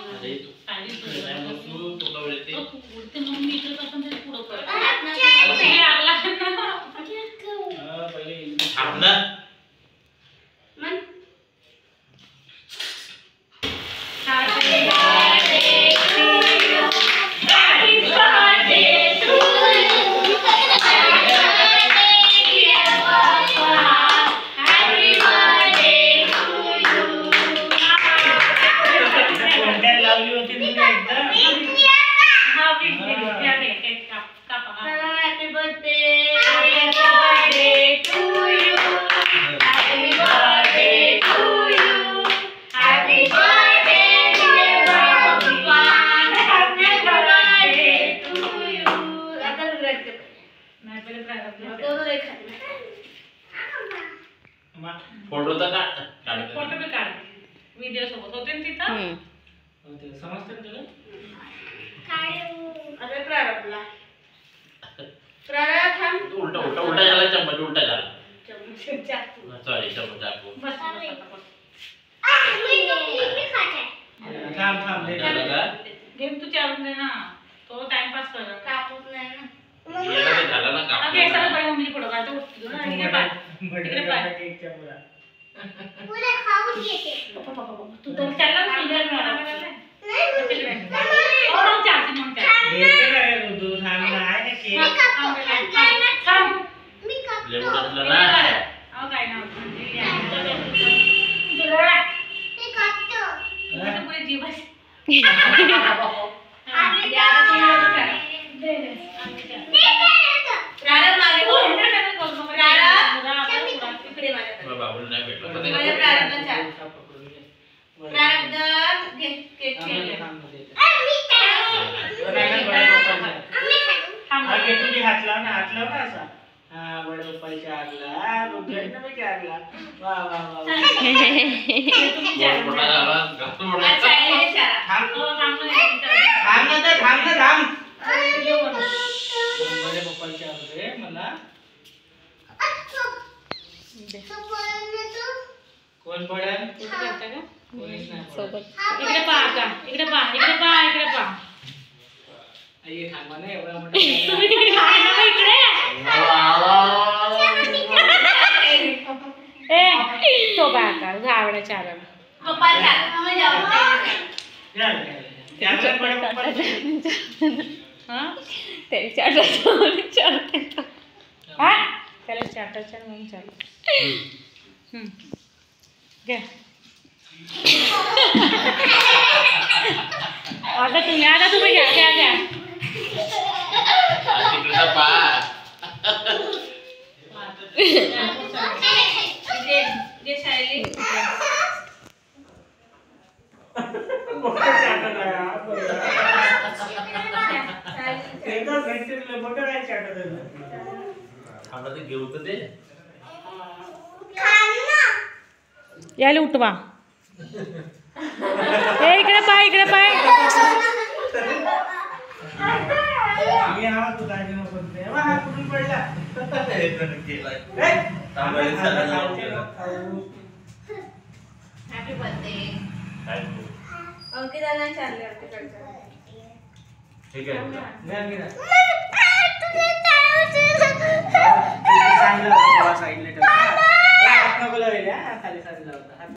अरे तू तुला बोलते बोलते मग मी इकडे आपण तरी पुढं कर पहिले थांब ना फोटो तर काढ फोटो भी काढ व्हिडिओ सोबत होते ना तिथं समजतं तुला अरे प्रारंभला प्रारंभ उलटा उलटा उलटा झाला चम्मच उलटा झाला चम्मच चाकू सॉरी चम्मच चाकू बस थांब थांब दे का गेम तू चालून दे ना तो टाइम पास कर कापूच नाही ना याला ते झालं ना कापून अगे सगळं बडे मम्मी फोटो काढतो उठतो ना इकडे पाय इकडे पाय केकच्या पुढे पुढे खाऊन येते तू तर चालला ना सुंदर मिळाला और चालते मग काय येते ना दूध थांब ना आहे ना केक मी कप लेबू टाकलं ना अहो काय ना मी कापतो पुढे जीवस बाबूला नाही भेटलं तुम्ही हात लाव ना असा हा बडे पप्पाच्या आगला रुद्राच्या आगला वा वा वा थांब बडे पप्पाच्या आगले मला कोण पडेल कोणीच नाही सोबत इकडे पहा आता इकडे पहा आई थांबा ना एवढा मोठा तुम्ही तिकडे काय ना इकडे ए तो बाका गावडा चारण पप्पा चारण मग जाऊ त्याला बडे पप्पा हां त्याला चाटायचं हा त्याला चाटायचं म्हणून चालू घ्या आता तुम्ही घ्या तिकडचा पा जे शायली घेऊ तर दे यायला उठवा इकडे पाय हॅपी बर्थडे अंकिताला चालले ठीक आहे साईडला खाली साईडला